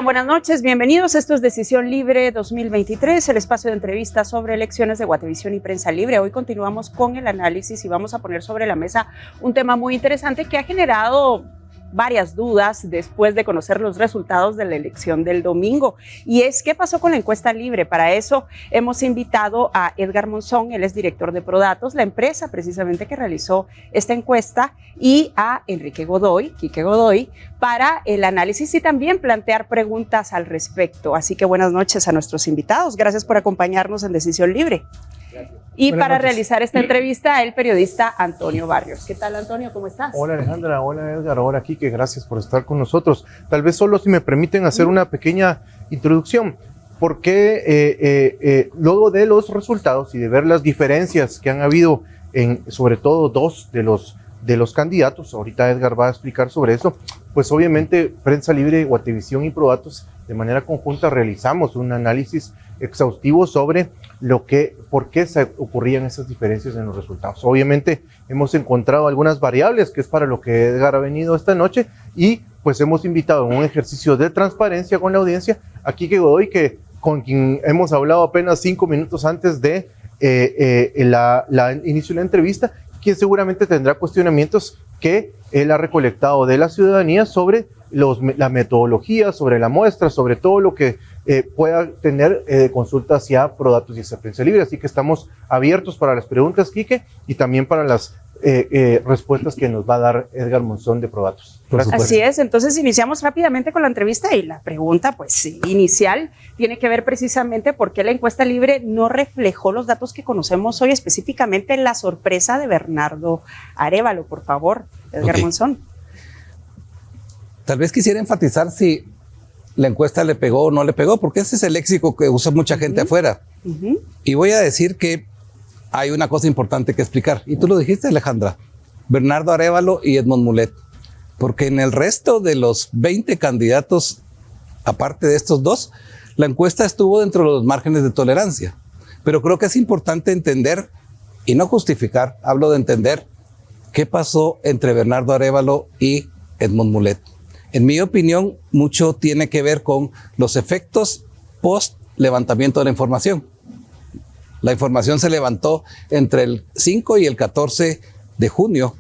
están? Buenas noches, bienvenidos. Esto es Decisión Libre 2023, el espacio de entrevistas sobre elecciones de Guatevisión y Prensa Libre. Hoy continuamos con el análisis y vamos a poner sobre la mesa un tema muy interesante que ha generado varias dudas después de conocer los resultados de la elección del domingo. Y es, ¿qué pasó con la encuesta libre? Para eso hemos invitado a Edgar Monzón, él es director de Prodatos, la empresa precisamente que realizó esta encuesta, y a Quique Godoy, para el análisis y también plantear preguntas al respecto. Así que buenas noches a nuestros invitados. Gracias por acompañarnos en Decisión Libre. Gracias. Y buenas para noches. Realizar esta entrevista, el periodista Antonio Barrios. ¿Qué tal, Antonio? ¿Cómo estás? Hola, Alejandra. Hola, Edgar. Hola, Quique. Gracias por estar con nosotros. Tal vez solo si me permiten hacer una pequeña introducción. Porque luego de los resultados y de ver las diferencias que han habido en, sobre todo, dos de los candidatos, ahorita Edgar va a explicar sobre eso, pues obviamente Prensa Libre, Guatevisión y Prodatos de manera conjunta realizamos un análisis exhaustivo sobre por qué se ocurrían esas diferencias en los resultados. Obviamente hemos encontrado algunas variables, que es para lo que Edgar ha venido esta noche, y pues hemos invitado en un ejercicio de transparencia con la audiencia a Quique Godoy, con quien hemos hablado apenas 5 minutos antes de inicio de la entrevista, quien seguramente tendrá cuestionamientos que él ha recolectado de la ciudadanía sobre la metodología, sobre la muestra, sobre todo lo que pueda tener consulta hacia Prodatos y hacia Prensa Libre. Así que estamos abiertos para las preguntas, Quique, y también para las respuestas que nos va a dar Edgar Monzón de Prodatos. Así es, entonces iniciamos rápidamente con la entrevista y la pregunta pues inicial tiene que ver precisamente por qué la encuesta libre no reflejó los datos que conocemos hoy, específicamente la sorpresa de Bernardo Arévalo. Por favor, Edgar Monzón. Tal vez quisiera enfatizar si la encuesta le pegó o no le pegó, porque ese es el léxico que usa mucha gente afuera. Y voy a decir que hay una cosa importante que explicar, y tú lo dijiste, Alejandra, Bernardo Arévalo y Edmond Mulet, porque en el resto de los 20 candidatos, aparte de estos dos, la encuesta estuvo dentro de los márgenes de tolerancia. Pero creo que es importante entender, y no justificar, hablo de entender, qué pasó entre Bernardo Arévalo y Edmond Mulet. En mi opinión, mucho tiene que ver con los efectos post levantamiento de la información. La información se levantó entre el 5 y el 14 de junio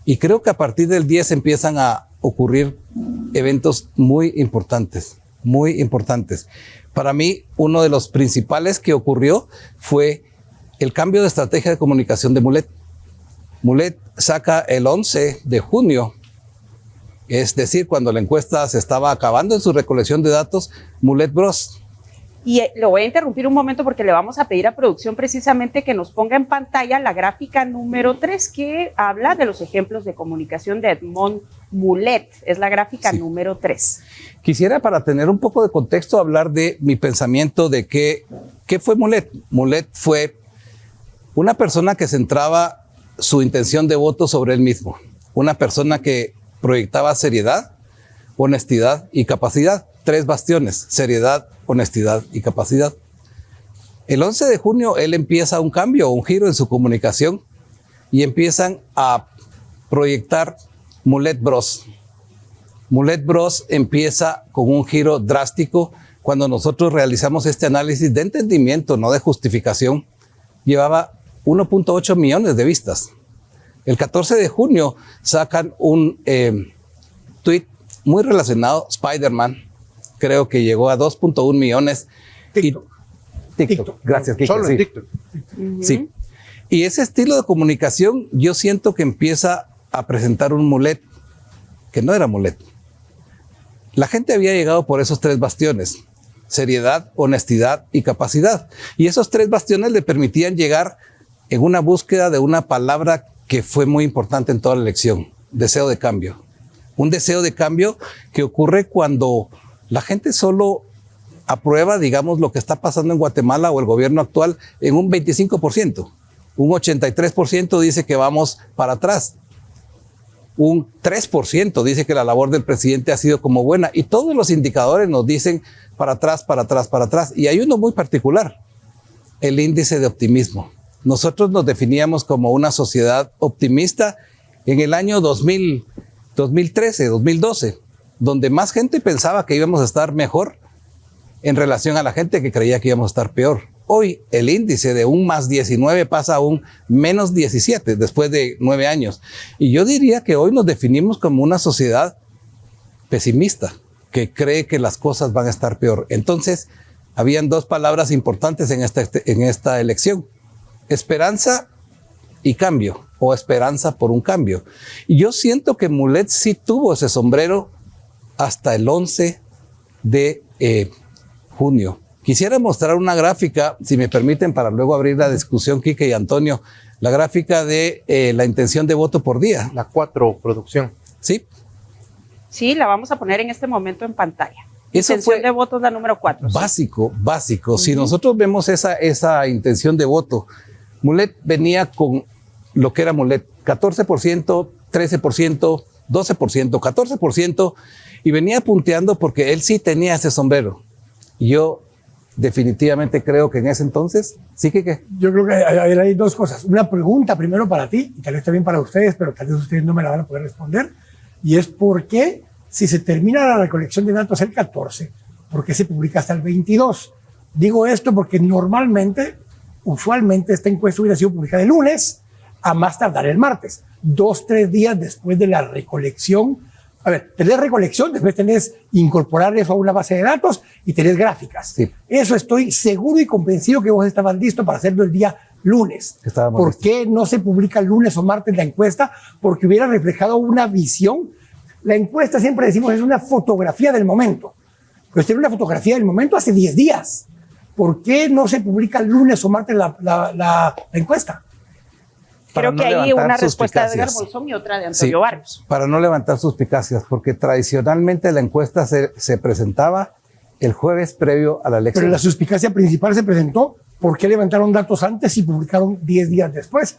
y creo que a partir del 10 empiezan a ocurrir eventos muy importantes, muy importantes. Para mí, uno de los principales que ocurrió fue el cambio de estrategia de comunicación de Mulet. Mulet saca el 11 de junio, es decir, cuando la encuesta se estaba acabando en su recolección de datos, Mulet Bros. Y lo voy a interrumpir un momento porque le vamos a pedir a producción precisamente que nos ponga en pantalla la gráfica número 3 que habla de los ejemplos de comunicación de Edmond Mulet. Es la gráfica número 3. Quisiera, para tener un poco de contexto, hablar de mi pensamiento de qué fue Mulet. Mulet fue una persona que centraba su intención de voto sobre él mismo. Una persona que proyectaba seriedad, honestidad y capacidad. 3 bastiones: seriedad, honestidad y capacidad. El 11 de junio él empieza un cambio, un giro en su comunicación y empiezan a proyectar Mulet Bros. Mulet Bros empieza con un giro drástico. Cuando nosotros realizamos este análisis de entendimiento, no de justificación, llevaba 1.8 millones de vistas. El 14 de junio sacan un tweet muy relacionado, Spider-Man, creo que llegó a 2.1 millones. TikTok. Gracias, Kike. Solo en TikTok. Sí. Y ese estilo de comunicación yo siento que empieza a presentar un Mulet que no era Mulet. La gente había llegado por esos 3 bastiones: seriedad, honestidad y capacidad. Y esos 3 bastiones le permitían llegar en una búsqueda de una palabra que fue muy importante en toda la elección: deseo de cambio. Un deseo de cambio que ocurre cuando la gente solo aprueba, digamos, lo que está pasando en Guatemala o el gobierno actual en un 25%. Un 83% dice que vamos para atrás. Un 3% dice que la labor del presidente ha sido como buena. Y todos los indicadores nos dicen para atrás, para atrás, para atrás. Y hay uno muy particular: el índice de optimismo. Nosotros nos definíamos como una sociedad optimista en el año 2013, 2012. donde más gente pensaba que íbamos a estar mejor en relación a la gente que creía que íbamos a estar peor. Hoy el índice de un más 19 pasa a un menos 17 después de 9 años. Y yo diría que hoy nos definimos como una sociedad pesimista, que cree que las cosas van a estar peor. Entonces, habían dos palabras importantes en esta elección: esperanza y cambio, o esperanza por un cambio. Y yo siento que Mulet sí tuvo ese sombrero hasta el 11 de junio. Quisiera mostrar una gráfica, si me permiten, para luego abrir la discusión, Quique y Antonio, la gráfica de la intención de voto por día. La 4, producción. Sí. Sí, la vamos a poner en este momento en pantalla. Eso Intención fue de voto es la número 4. básico. Si nosotros vemos esa intención de voto, Mulet venía con lo que era Mulet, 14%, 13%, 12%, 14%, y venía punteando porque él sí tenía ese sombrero. Yo definitivamente creo que en ese entonces, sí que... Yo creo que hay dos cosas. Una pregunta primero para ti, y tal vez también para ustedes, pero tal vez ustedes no me la van a poder responder, y es por qué, si se termina la recolección de datos el 14, ¿por qué se publica hasta el 22? Digo esto porque normalmente, usualmente, esta encuesta hubiera sido publicada el lunes, a más tardar el martes, 2-3 días después de la recolección. A ver, tenés recolección, después tenés incorporar eso a una base de datos y tenés gráficas. Sí. Eso estoy seguro y convencido que vos estabas listo para hacerlo el día lunes. ¿Por qué no se publica el lunes o martes la encuesta? Porque hubiera reflejado una visión. La encuesta, siempre decimos, es una fotografía del momento. Pero tiene una fotografía del momento hace 10 días. ¿Por qué no se publica el lunes o martes la encuesta? Creo que hay una respuesta de Edgar Bolsón y otra de Antonio Barrios. Para no levantar suspicacias, porque tradicionalmente la encuesta se presentaba el jueves previo a la elección. Pero la suspicacia principal se presentó porque levantaron datos antes y publicaron 10 días después.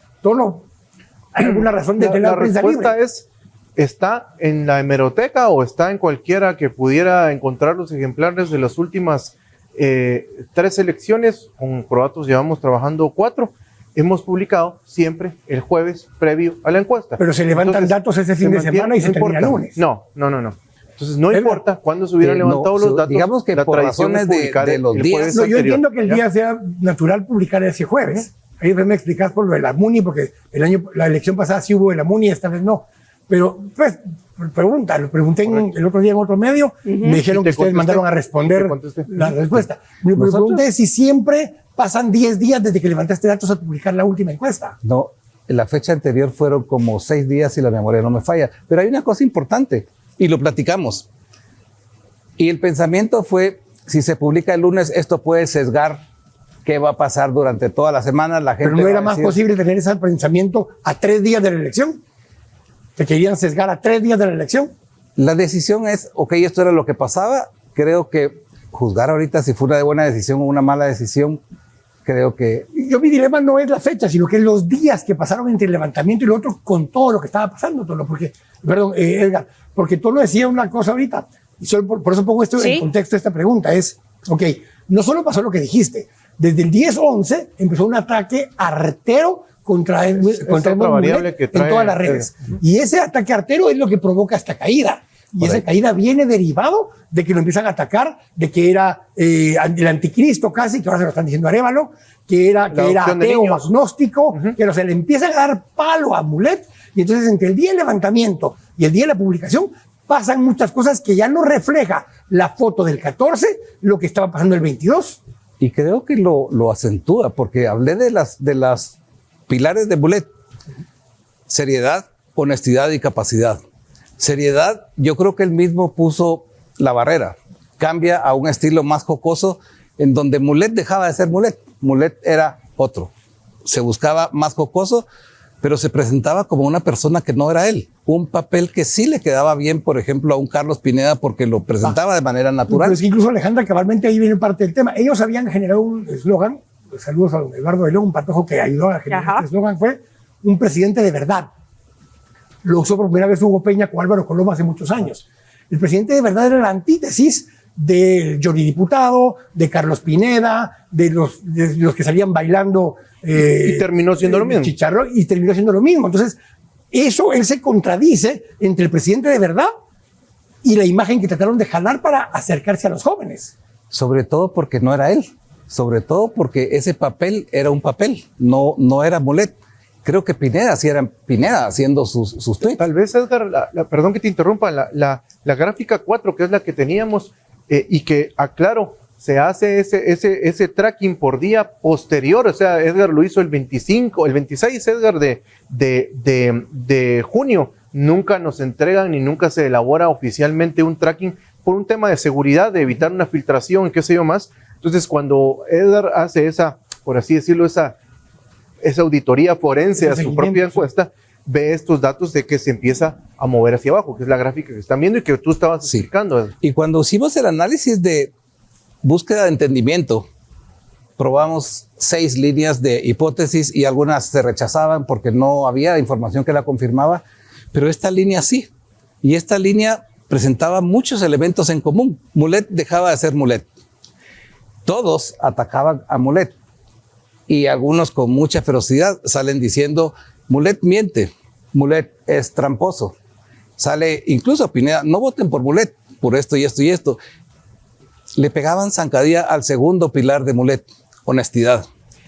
¿Hay alguna razón de tener la respuesta es, ¿está en la hemeroteca o está en cualquiera que pudiera encontrar los ejemplares de las últimas 3 elecciones? Con Croatos llevamos trabajando 4. Hemos publicado siempre el jueves previo a la encuesta. Pero se levantan datos ese fin de semana y se termina el lunes. No. Entonces no importa cuándo se hubieran levantado los datos. Digamos que por razones de los días. No, yo entiendo que el día sea natural publicar ese jueves. Ahí me explicás por lo de la MUNI, porque la elección pasada sí hubo de la MUNI, esta vez no. Pero, pues, lo pregunté el otro día en otro medio, me dijeron que ustedes mandaron a responder la respuesta. Mi pregunta es si siempre pasan 10 días desde que levantaste datos a publicar la última encuesta. No, en la fecha anterior fueron como 6 días si la memoria no me falla. Pero hay una cosa importante, y lo platicamos. Y el pensamiento fue, si se publica el lunes, esto puede sesgar qué va a pasar durante toda la semana. La gente Pero no era más posible tener ese pensamiento a 3 días de la elección. ¿Te querían sesgar a 3 días de la elección? La decisión es, ok, esto era lo que pasaba. Creo que juzgar ahorita si fue una buena decisión o una mala decisión, creo que... Mi dilema no es la fecha, sino que los días que pasaron entre el levantamiento y lo otro con todo lo que estaba pasando. Edgar, porque Tono decía una cosa ahorita, y solo por eso pongo esto en contexto de esta pregunta, es, ok, no solo pasó lo que dijiste, desde el 10-11 empezó un ataque artero contra el variable que trae en todas las redes. Y ese ataque artero es lo que provoca esta caída. Y esa caída viene derivado de que lo empiezan a atacar, de que era el anticristo casi, que ahora se lo están diciendo Arévalo, que era ateo o agnóstico, que se le empiezan a dar palo a Mulet. Y entonces entre el día del levantamiento y el día de la publicación pasan muchas cosas que ya no refleja la foto del 14, lo que estaba pasando el 22. Y creo que lo acentúa, porque hablé de las pilares de Mulet: seriedad, honestidad y capacidad. Seriedad, yo creo que él mismo puso la barrera. Cambia a un estilo más jocoso, en donde Mulet dejaba de ser Mulet. Mulet era otro. Se buscaba más jocoso, pero se presentaba como una persona que no era él. Un papel que sí le quedaba bien, por ejemplo, a un Carlos Pineda, porque lo presentaba de manera natural. Pero es que incluso, Alejandra, cabalmente ahí viene parte del tema. Ellos habían generado un eslogan, saludos a don Eduardo de León, un patojo que ayudó a generar este eslogan, fue un presidente de verdad. Lo usó por primera vez Hugo Peña con Álvaro Coloma hace muchos años. El presidente de verdad era la antítesis del Johnny Diputado, de Carlos Pineda, de los que salían bailando. Y terminó siendo lo mismo. Chicharrón, y terminó siendo lo mismo. Entonces, él se contradice entre el presidente de verdad y la imagen que trataron de jalar para acercarse a los jóvenes. Sobre todo porque no era él, sobre todo porque ese papel era un papel, no era Mulet. Creo que Pineda sí era Pineda haciendo sus tweets. Tal vez, Edgar, perdón que te interrumpa, la gráfica 4, que es la que teníamos, y que, aclaro, se hace ese tracking por día posterior. O sea, Edgar lo hizo el 26, Edgar, de junio. Nunca nos entregan ni nunca se elabora oficialmente un tracking por un tema de seguridad, de evitar una filtración y qué sé yo más. Entonces, cuando Edgar hace esa, por así decirlo, esa auditoría forense a su propia encuesta, ve estos datos de que se empieza a mover hacia abajo, que es la gráfica que están viendo y que tú estabas explicando. Y cuando hicimos el análisis de búsqueda de entendimiento, probamos 6 líneas de hipótesis y algunas se rechazaban porque no había información que la confirmaba, pero esta línea sí. Y esta línea presentaba muchos elementos en común. Mulet dejaba de ser Mulet. Todos atacaban a Mulet. Y algunos con mucha ferocidad salen diciendo, Mulet miente, Mulet es tramposo. Sale incluso Pineda, no voten por Mulet, por esto y esto y esto. Le pegaban zancadilla al segundo pilar de Mulet, honestidad.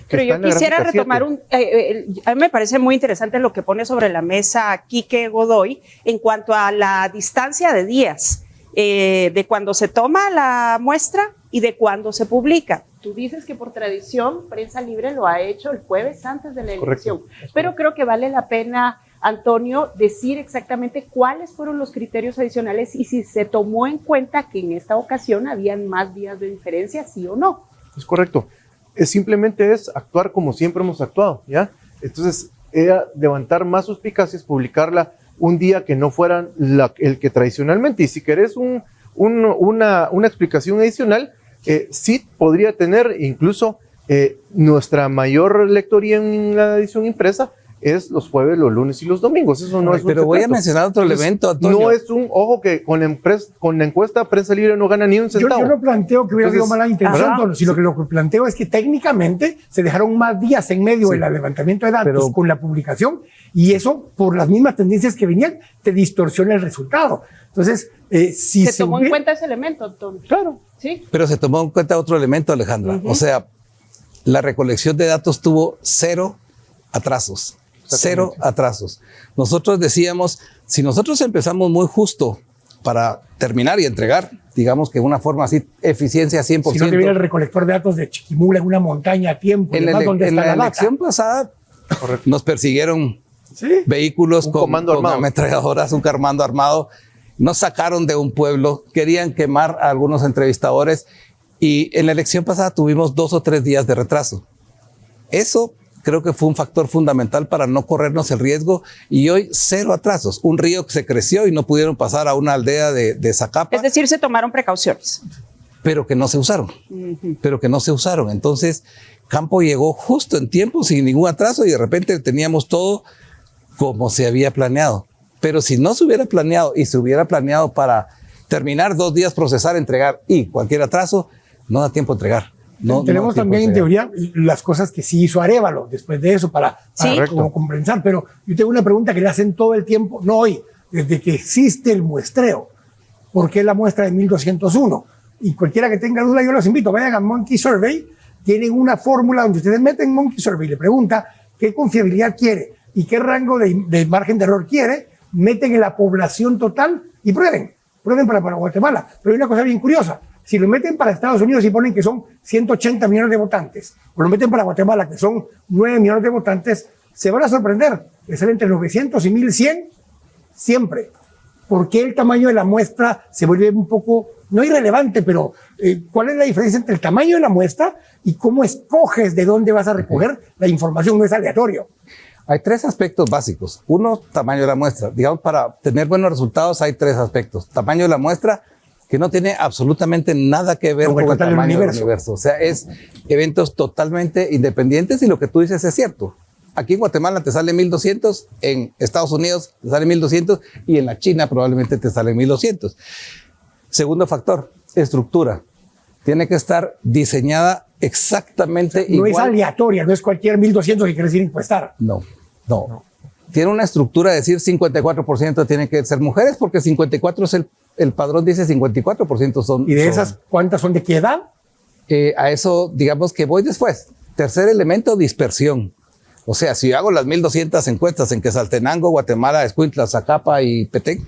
Pero yo quisiera retomar a mí me parece muy interesante lo que pone sobre la mesa Quique Godoy en cuanto a la distancia de días, de cuando se toma la muestra y de cuando se publica. Tú dices que por tradición Prensa Libre lo ha hecho el jueves antes de la elección, pero creo que vale la pena, Antonio, decir exactamente cuáles fueron los criterios adicionales y si se tomó en cuenta que en esta ocasión habían más días de diferencia, sí o no. Es correcto. Simplemente es actuar como siempre hemos actuado, ¿ya? Entonces, era levantar más suspicacias, publicarla un día que no fuera el que tradicionalmente. Y si querés una explicación adicional, sí podría tener incluso nuestra mayor lectoría en la edición impresa es los jueves, los lunes y los domingos. Eso no es un Pero voy a mencionar otro elemento, Antonio. No es ojo que con la encuesta Prensa Libre no gana ni un centavo. Yo no planteo que hubiera habido mala intención, sino que lo que planteo es que técnicamente se dejaron más días en medio del levantamiento de datos con la publicación, y eso, por las mismas tendencias que venían, te distorsiona el resultado. Entonces, si se tomó en cuenta ese elemento, Antonio. Claro. Sí. Pero se tomó en cuenta otro elemento, Alejandra. O sea, la recolección de datos tuvo 0 atrasos. 0 atrasos. Nosotros decíamos, si nosotros empezamos muy justo para terminar y entregar, digamos que de una forma así, eficiencia 100%. Si no te viene el recolector de datos de Chiquimula en una montaña a tiempo. En la elección pasada nos persiguieron vehículos con ametralladoras, un comando armado. Nos sacaron de un pueblo, querían quemar a algunos entrevistadores y en la elección pasada tuvimos 2 o 3 días de retraso. Eso creo que fue un factor fundamental para no corrernos el riesgo y hoy 0 atrasos. Un río que se creció y no pudieron pasar a una aldea de Zacapa. Es decir, se tomaron precauciones. Pero que no se usaron. Entonces, Campo llegó justo en tiempo, sin ningún atraso y de repente teníamos todo como se había planeado. Pero si no se hubiera planeado y se hubiera planeado para terminar 2 días, procesar, entregar y cualquier atraso, no da tiempo a entregar. Tenemos también en teoría las cosas que sí hizo Arévalo después de eso para compensar, pero yo tengo una pregunta que le hacen todo el tiempo, no hoy, desde que existe el muestreo. ¿Por qué la muestra de 1201? Y cualquiera que tenga duda, yo los invito, vayan a Monkey Survey, tienen una fórmula donde ustedes meten Monkey Survey, le pregunta qué confiabilidad quiere y qué rango de margen de error quiere, meten en la población total y prueben para Guatemala. Pero hay una cosa bien curiosa. Si lo meten para Estados Unidos y ponen que son 180 millones de votantes, o lo meten para Guatemala, que son 9 millones de votantes, se van a sorprender. Es entre 900 y 1100 siempre. ¿Por qué el tamaño de la muestra se vuelve un poco, no irrelevante, pero cuál es la diferencia entre el tamaño de la muestra y cómo escoges de dónde vas a recoger la información? No es aleatorio. Hay 3 aspectos básicos. Uno, tamaño de la muestra. Digamos, para tener buenos resultados hay 3 aspectos. Tamaño de la muestra, que no tiene absolutamente nada que ver con el tamaño del universo. O sea, es eventos totalmente independientes y lo que tú dices es cierto. Aquí en Guatemala te sale 1200, en Estados Unidos te sale 1200 y en la China probablemente te sale 1200. Segundo factor, estructura. Tiene que estar diseñada exactamente igual. No es aleatoria, no es cualquier 1200 que quieres ir a encuestar. No. tiene una estructura de decir 54% tienen que ser mujeres, porque 54 es el padrón, dice 54% son. ¿Y de esas cuántas son de qué edad? A eso, digamos que voy después. Tercer elemento, dispersión. O sea, si yo hago las 1,200 encuestas en Quetzaltenango, Guatemala, Escuintla, Zacapa y Petén,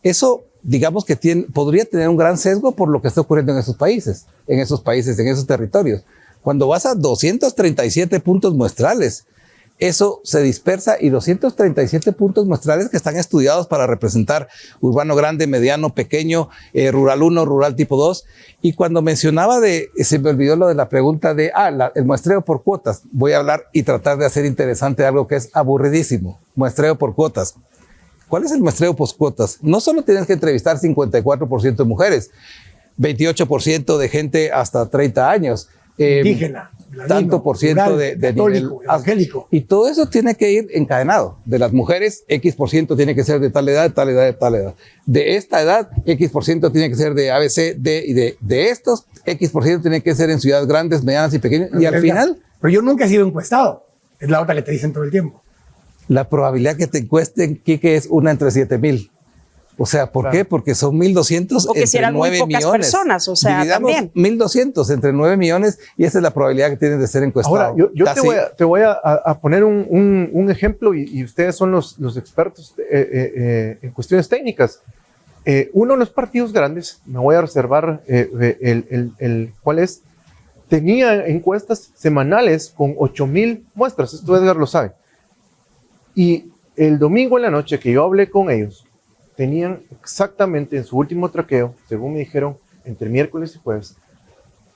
eso, digamos que podría tener un gran sesgo por lo que está ocurriendo en esos países, en esos territorios. Cuando vas a 237 puntos muestrales, eso se dispersa, y 237 puntos muestrales que están estudiados para representar urbano grande, mediano, pequeño, rural 1, rural tipo 2. Y cuando mencionaba se me olvidó lo de la pregunta de, el muestreo por cuotas. Voy a hablar y tratar de hacer interesante algo que es aburridísimo. Muestreo por cuotas. ¿Cuál es el muestreo por cuotas? No solo tienes que entrevistar 54% de mujeres, 28% de gente hasta 30 años. Indígena, tanto por ciento de católico, nivel evangélico. Y todo eso tiene que ir encadenado. De las mujeres, X% tiene que ser de tal edad, tal edad, tal edad. De esta edad, X% tiene que ser de ABC, D, y de estos, X% tiene que ser en ciudades grandes, medianas y pequeñas. Y al final... Pero yo nunca he sido encuestado. Es la otra que te dicen todo el tiempo. La probabilidad que te encuesten, Quique, es 1 entre 7,000. O sea, ¿por qué? Porque son 1,200 o que si entre eran 9 muy pocas millones. personas, o sea, dividamos también. 1,200 entre 9 millones y esa es la probabilidad que tienen de ser encuestados. Ahora, yo te voy a poner un ejemplo y ustedes son los expertos en cuestiones técnicas. Uno de los partidos grandes, me voy a reservar cuál es, tenía encuestas semanales con 8,000 muestras. Esto Edgar lo sabe. Y el domingo en la noche que yo hablé con ellos, tenían exactamente en su último traqueo, según me dijeron, entre miércoles y jueves,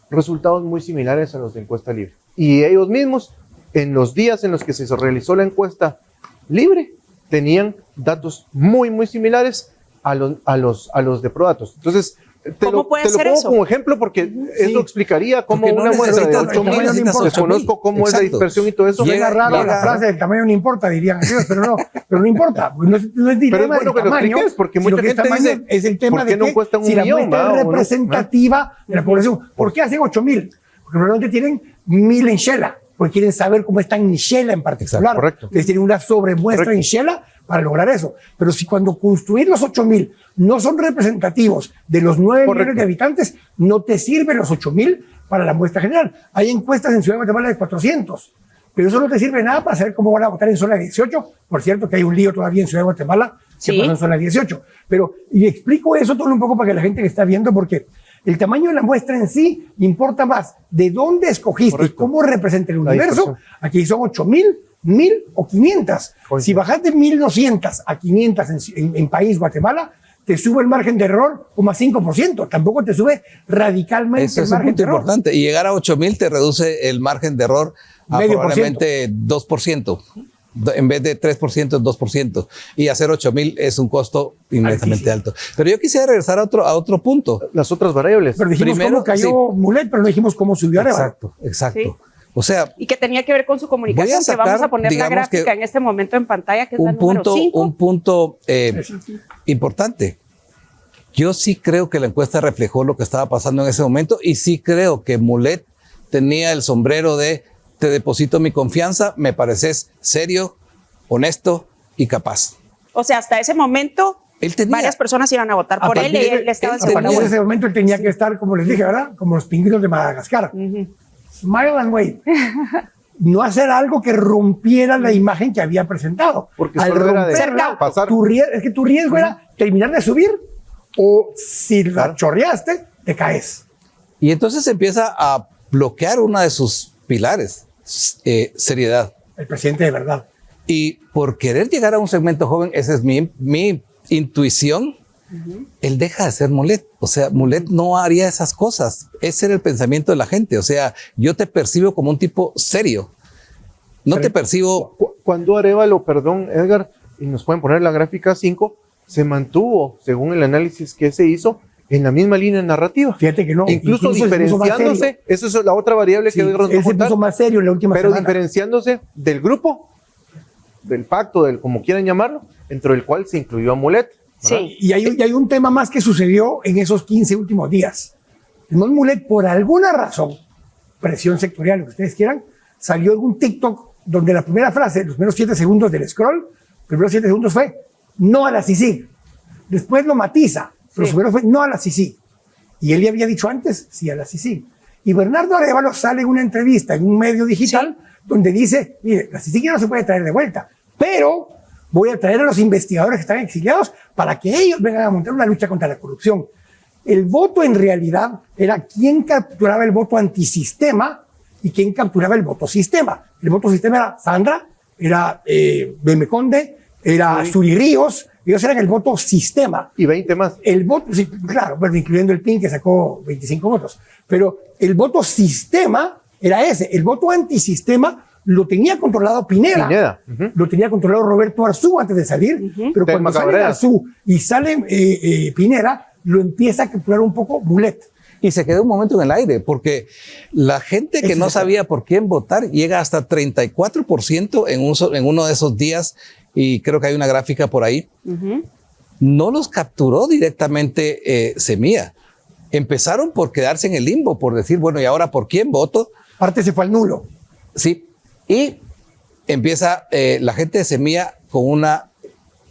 resultados muy similares a los de encuesta libre. Y ellos mismos, en los días en los que se realizó la encuesta libre, tenían datos muy, muy similares a los de Prodatos. Entonces, te lo pongo como ejemplo porque eso explicaría cómo una muestra de 8,000, desconozco cómo es la dispersión y todo eso. Suena raro la frase del tamaño no importa, dirían ellos, pero no importa. No es dilema del tamaño, porque mucha gente dice, es el tema de que si la muestra es representativa de la población. ¿Por qué hacen 8,000? Porque normalmente tienen 1,000 en Shela, porque quieren saber cómo están en Shela en particular. Correcto. Entonces tienen una sobremuestra en Shela para lograr eso. Pero si cuando construir los 8,000 no son representativos de los 9 millones de habitantes, no te sirven los 8,000 para la muestra general. Hay encuestas en Ciudad de Guatemala de 400, pero eso no te sirve nada para saber cómo van a votar en zona 18. Por cierto, que hay un lío todavía en Ciudad de Guatemala que pasó en zona 18. Pero, y explico eso todo un poco para que la gente que está viendo, porque el tamaño de la muestra en sí importa más de dónde escogiste y cómo representa el universo. Aquí son 8,000, 1,000 o 500. Si bajas de 1,200 a 500 en país Guatemala, te sube el margen de error como a 5%. Tampoco te sube radicalmente Eso el margen de error. Es un punto importante. Y llegar a 8,000 te reduce el margen de error a probablemente 2%. En vez de 3%, 2%. Y hacer 8,000 es un costo inmensamente alto. Pero yo quisiera regresar a otro punto. Las otras variables. Pero dijimos cómo cayó Mulet, pero no dijimos cómo subió Arevalo. Exacto. Sí. O sea, y que tenía que ver con su comunicación, que vamos a poner la gráfica en este momento en pantalla, que es la número 5. Un punto importante. Yo sí creo que la encuesta reflejó lo que estaba pasando en ese momento y sí creo que Mulet tenía el sombrero de te deposito mi confianza, me pareces serio, honesto y capaz. O sea, hasta ese momento varias personas iban a votar por él y él estaba en ese momento él tenía que estar, como les dije, ¿verdad? Como los pingüinos de Madagascar. Smile and wave. No hacer algo que rompiera la imagen que había presentado. Porque al romperla, es que tu riesgo era terminar de subir o si la chorreaste, te caes. Y entonces empieza a bloquear una de sus pilares, seriedad. El presidente de verdad. Y por querer llegar a un segmento joven, esa es mi intuición, él deja de ser Mulet. O sea, Mulet no haría esas cosas. Ese era el pensamiento de la gente. O sea, yo te percibo como un tipo serio. No te percibo... Cuando Arevalo, perdón, Edgar, y nos pueden poner la gráfica 5, se mantuvo, según el análisis que se hizo, en la misma línea narrativa. Fíjate que no. Incluso diferenciándose, esa es la otra variable que Edgar nos va a contar. Él se puso más serio en la última semana. Pero diferenciándose del grupo, del pacto, del como quieran llamarlo, dentro del cual se incluyó a Mulet. Sí. Y hay un tema más que sucedió en esos 15 últimos días. Edmond Mulet, por alguna razón, presión sectorial, lo que ustedes quieran, salió en un TikTok donde la primera frase, los primeros 7 segundos del scroll, primeros 7 segundos fue no a la CICIG. Después lo matiza, pero su primero fue no a la CICIG. Y él ya había dicho antes sí a la CICIG. Y Bernardo Arévalo sale en una entrevista en un medio digital donde dice, mire, la CICIG ya no se puede traer de vuelta, pero voy a traer a los investigadores que están exiliados para que ellos vengan a montar una lucha contra la corrupción. El voto en realidad era quién capturaba el voto antisistema y quién capturaba el voto sistema. El voto sistema era Sandra, era Beme Conde, era Suri Ríos, ellos eran el voto sistema. Y 20 más. El voto, sí, claro, bueno, incluyendo el PIN que sacó 25 votos. Pero el voto sistema era ese. El voto antisistema lo tenía controlado Pineda. Lo tenía controlado Roberto Arzú antes de salir. Pero cuando sale Arzú y sale Pineda, lo empieza a capturar un poco Mulet. Y se quedó un momento en el aire, porque la gente que no sabía por quién votar llega hasta 34% en uno de esos días, y creo que hay una gráfica por ahí. No los capturó directamente Semilla. Empezaron por quedarse en el limbo, por decir, bueno, ¿y ahora por quién voto? Parte se fue al nulo. Sí, y empieza la gente de Semilla con una,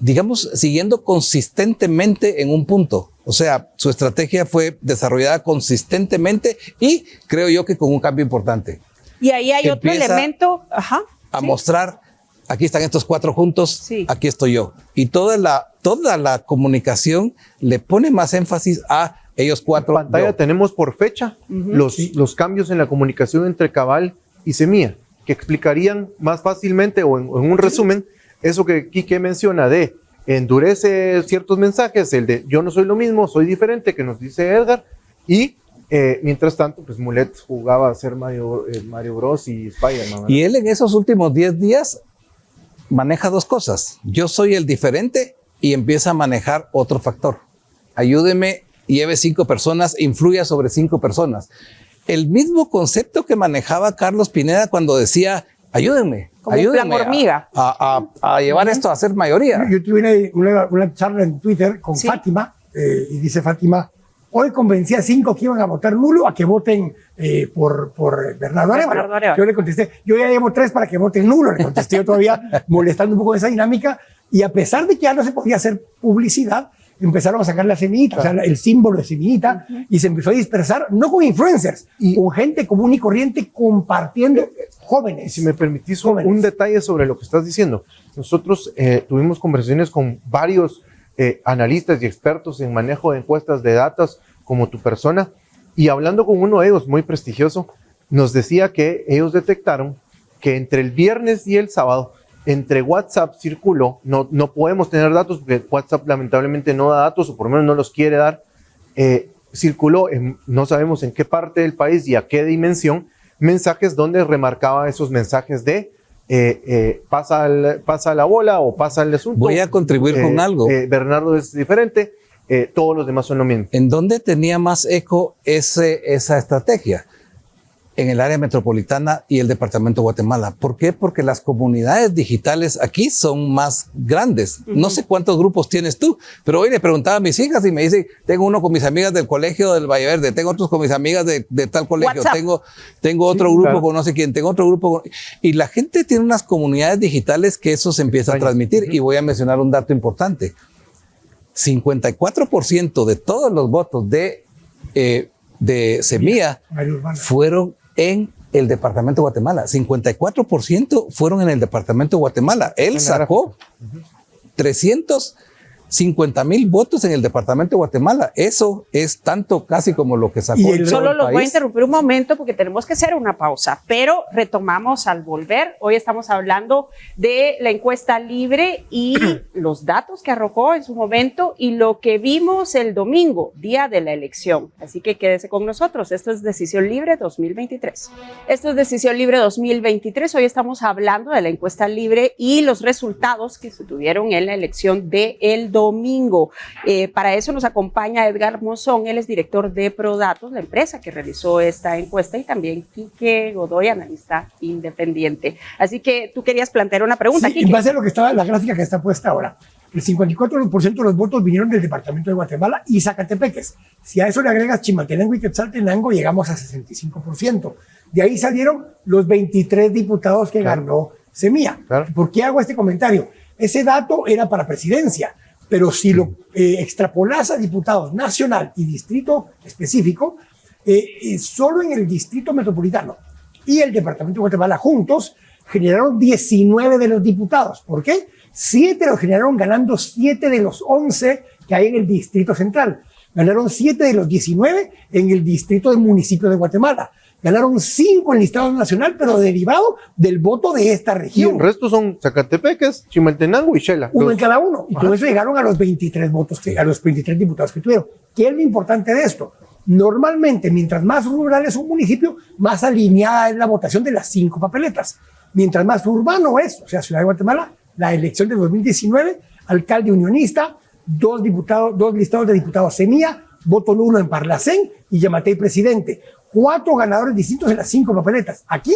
digamos, siguiendo consistentemente en un punto. O sea, su estrategia fue desarrollada consistentemente y creo yo que con un cambio importante. Y ahí hay otro elemento a mostrar, aquí están estos 4 juntos, aquí estoy yo. Y toda la comunicación le pone más énfasis a ellos 4. En pantalla tenemos por fecha los cambios en la comunicación entre Cabal y Semilla, que explicarían más fácilmente o en un resumen eso que Quique menciona de endurece ciertos mensajes, el de yo no soy lo mismo, soy diferente, que nos dice Edgar, y mientras tanto, pues Mulet jugaba a ser Mario Bros y Spider-Man. Y él en esos últimos 10 días maneja 2 cosas. Yo soy el diferente y empieza a manejar otro factor. Ayúdeme, lleve 5 personas, influya sobre 5 personas. El mismo concepto que manejaba Carlos Pineda cuando decía, ayúdenme. Como ayúdenme un plan hormiga. A llevar esto a ser mayoría. Yo tuve una charla en Twitter con Fátima, y dice Fátima, hoy convencí a 5 que iban a votar nulo a que voten por Bernardo Arévalo. Yo le contesté, yo ya llevo 3 para que voten nulo, le contesté yo todavía molestando un poco esa dinámica, y a pesar de que ya no se podía hacer publicidad, empezaron a sacar la semillita, o sea, el símbolo de semillita, y se empezó a dispersar, no con influencers, con gente común y corriente compartiendo, jóvenes. Si me permitís un detalle sobre lo que estás diciendo. Nosotros tuvimos conversaciones con varios analistas y expertos en manejo de encuestas de datos, como tu persona, y hablando con uno de ellos, muy prestigioso, nos decía que ellos detectaron que entre el viernes y el sábado, entre WhatsApp circuló, no podemos tener datos porque WhatsApp lamentablemente no da datos, o por lo menos no los quiere dar, circuló, no sabemos en qué parte del país y a qué dimensión, mensajes donde remarcaba esos mensajes de pasa la bola o pasa el asunto. Voy a contribuir con algo. Bernardo es diferente, todos los demás son lo mismo. ¿En dónde tenía más eco esa estrategia? En el área metropolitana y el departamento de Guatemala. ¿Por qué? Porque las comunidades digitales aquí son más grandes. No sé cuántos grupos tienes tú, pero hoy le preguntaba a mis hijas y me dicen, tengo uno con mis amigas del colegio del Valle Verde, tengo otros con mis amigas de tal colegio, tengo otro grupo con no sé quién, tengo otro grupo y la gente tiene unas comunidades digitales que eso se empieza a transmitir. Y voy a mencionar un dato importante. 54% de todos los votos de Semilla fueron en el departamento de Guatemala. 54% fueron en el departamento de Guatemala. Él sacó 350,000 votos en el departamento de Guatemala. Eso es tanto casi como lo que sacó el Solo los país. voy a interrumpir un momento porque tenemos que hacer una pausa, pero retomamos al volver. Hoy estamos hablando de la encuesta libre y los datos que arrojó en su momento y lo que vimos el domingo, día de la elección. Así que quédese con nosotros. Esto es Decisión Libre 2023. Esto es Decisión Libre 2023. Hoy estamos hablando de la encuesta libre y los resultados que se tuvieron en la elección del domingo. Para eso nos acompaña Edgar Monzón, él es director de ProDatos, la empresa que realizó esta encuesta, y también Quique Godoy, analista independiente. Así que tú querías plantear una pregunta, sí, Quique. En base a lo que estaba, la gráfica que está puesta ahora, el 54% de los votos vinieron del departamento de Guatemala y Zacatepeques. Si a eso le agregas Chimaltenango y Quetzaltenango, llegamos a 65%. De ahí salieron los 23 diputados que ganó Semilla. ¿Por qué hago este comentario? Ese dato era para presidencia, pero si lo extrapolas a diputados nacional y distrito específico, solo en el distrito metropolitano y el departamento de Guatemala juntos generaron 19 de los diputados. ¿Por qué? 7 los generaron ganando 7 de los 11 que hay en el distrito central. Ganaron 7 de los 19 en el distrito del municipio de Guatemala. Ganaron 5 en el Estado Nacional, pero derivado del voto de esta Y región. el resto son Zacatepeques, Chimaltenango y Xela. Uno en cada uno. Y con eso llegaron a los 23 votos, a los 23 diputados que tuvieron. ¿Qué es lo importante de esto? Normalmente, mientras más rural es un municipio, más alineada es la votación de las 5 papeletas. Mientras más urbano es, o sea, Ciudad de Guatemala, la elección de 2019, alcalde unionista, 2 listados de diputados Semilla, voto nulo en Parlacén y Yamatei presidente. 4 ganadores distintos en las 5 papeletas. Aquí,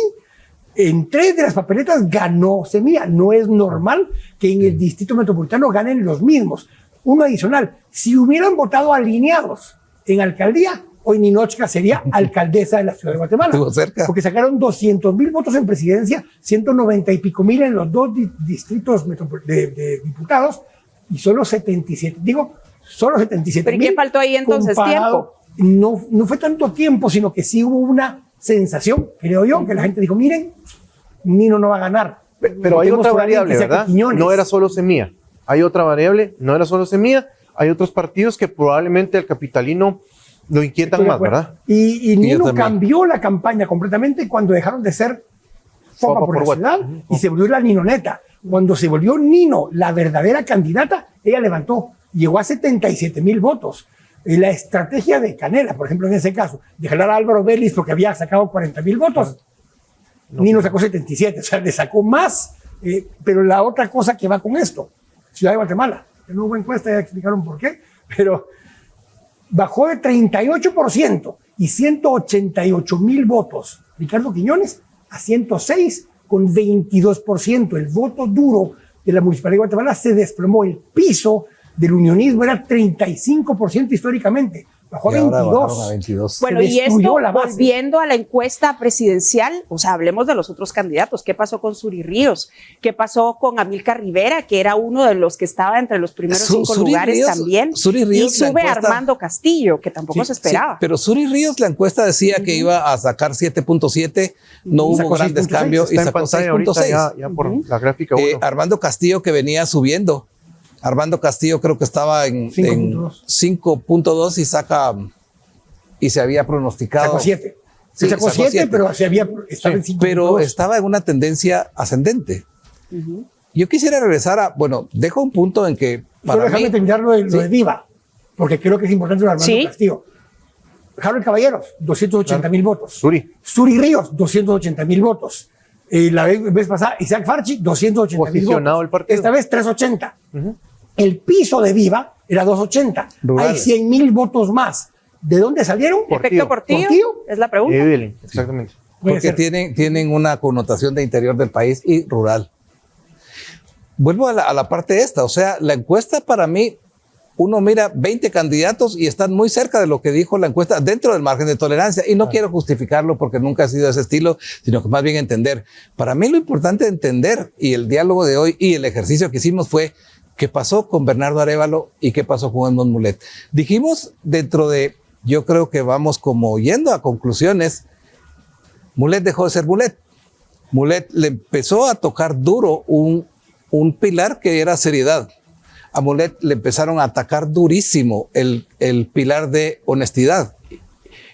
en 3 de las papeletas ganó Semilla. No es normal que en el distrito metropolitano ganen los mismos. Uno adicional, si hubieran votado alineados en alcaldía, hoy Ninochka sería alcaldesa de la Ciudad de Guatemala. Estuvo cerca. Porque sacaron 200,000 votos en presidencia, 190 y pico mil en los 2 distritos de diputados y solo 77. Solo 77. ¿Pero qué faltó ahí entonces? ¿Tiempo? No fue tanto tiempo, sino que sí hubo una sensación, creo yo, que la gente dijo, miren, Nino no va a ganar. Pero hay otra variable, ¿verdad? No era solo Semilla. Hay otra variable, no era solo Semilla. Hay otros partidos que probablemente al capitalino lo inquietan más, ¿verdad? Y Nino cambió la campaña completamente cuando dejaron de ser Fopa por la ciudad y se volvió la Ninoneta. Cuando se volvió Nino la verdadera candidata, ella llegó a 77,000 votos. La estrategia de Canela, por ejemplo, en ese caso, de jalar a Álvaro Vélez porque había sacado 40,000 votos, Nino sacó 77, o sea, le sacó más. Pero la otra cosa que va con esto, Ciudad de Guatemala, que no hubo encuesta, ya explicaron por qué, pero bajó de 38% y 188,000 votos Ricardo Quiñones a 106 con 22%. El voto duro de la Municipalidad de Guatemala se desplomó. El piso del unionismo era 35% históricamente. Bajó a 22. Bueno, y esto, volviendo a la encuesta presidencial, o sea, hablemos de los otros candidatos. ¿Qué pasó con Suri Ríos? ¿Qué pasó con Amílcar Rivera, que era uno de los que estaba entre los primeros 5 lugares Ríos, también? Ríos, y sube Armando Castillo, que tampoco se esperaba. Sí, pero Suri Ríos, la encuesta decía que iba a sacar 7.7, no hubo grandes cambios y sacó 6.6. Ya por la gráfica 1. Armando Castillo, que venía subiendo. Armando Castillo creo que estaba en 5.2 y se había pronosticado. Sacó 7. Se sacó 7, pero estaba en 5.2. Pero estaba en una tendencia ascendente. Yo quisiera regresar dejo un punto en que para mí... Déjame terminar lo de Viva, porque creo que es importante lo de Armando Castillo. Harold Caballeros, 280,000 votos. Suri Ríos, 280,000 votos. La vez pasada, Isaac Farchi, 280,000 votos. Esta vez, 380. El piso de Viva era 280. Rurales. Hay 100,000 votos más. ¿De dónde salieron? ¿Efecto Portillo? Es la pregunta. Exactamente. Porque tienen una connotación de interior del país y rural. Vuelvo a la parte esta. O sea, la encuesta para mí, uno mira 20 candidatos y están muy cerca de lo que dijo la encuesta dentro del margen de tolerancia. Y no quiero justificarlo porque nunca ha sido ese estilo, sino que más bien entender. Para mí lo importante de entender, y el diálogo de hoy y el ejercicio que hicimos fue qué pasó con Bernardo Arévalo y qué pasó con Edmond Mulet. Dijimos dentro de, yo creo que vamos como yendo a conclusiones, Mulet dejó de ser Mulet. Mulet le empezó a tocar duro un pilar que era seriedad. A Mulet le empezaron a atacar durísimo el pilar de honestidad.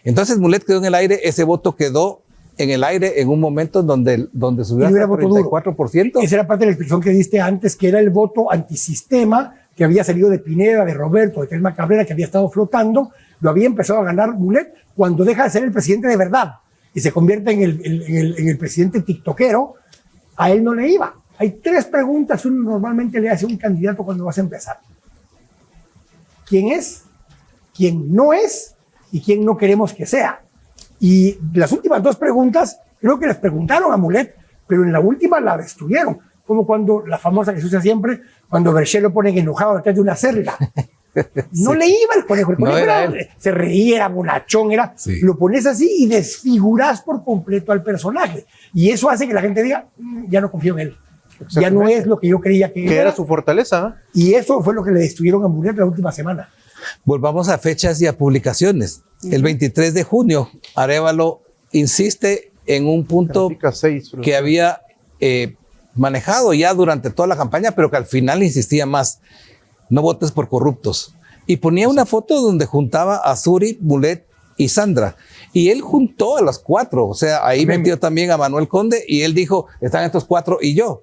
Entonces Mulet quedó en el aire, ese voto quedó en el aire en un momento donde subió hasta 34%. Esa era parte de la explicación que diste antes, que era el voto antisistema que había salido de Pineda, de Roberto, de Telma Cabrera, que había estado flotando. Lo había empezado a ganar Mulet cuando deja de ser el presidente de verdad y se convierte en el presidente tiktokero. A él no le iba. Hay 3 preguntas que uno normalmente le hace a un candidato cuando vas a empezar. ¿Quién es? ¿Quién no es? ¿Y quién no queremos que sea? Y las últimas 2 preguntas, creo que les preguntaron a Mulet, pero en la última la destruyeron. Como cuando la famosa que se usa siempre, cuando Berger lo ponen enojado detrás de una celda. No le iba el conejo. El conejo se reía, era bonachón, lo pones así y desfiguras por completo al personaje. Y eso hace que la gente diga, ya no confío en él. Ya no es lo que yo creía que era su fortaleza. Y eso fue lo que le destruyeron a Mulet la última semana. Volvamos a fechas y a publicaciones. El 23 de junio, Arévalo insiste en un punto que había manejado ya durante toda la campaña, pero que al final insistía más: no votes por corruptos. Y ponía una foto donde juntaba a Zuri, Mulet y Sandra. Y él juntó a los 4, o sea, ahí metió también a Manuel Conde y él dijo: están estos 4 y yo.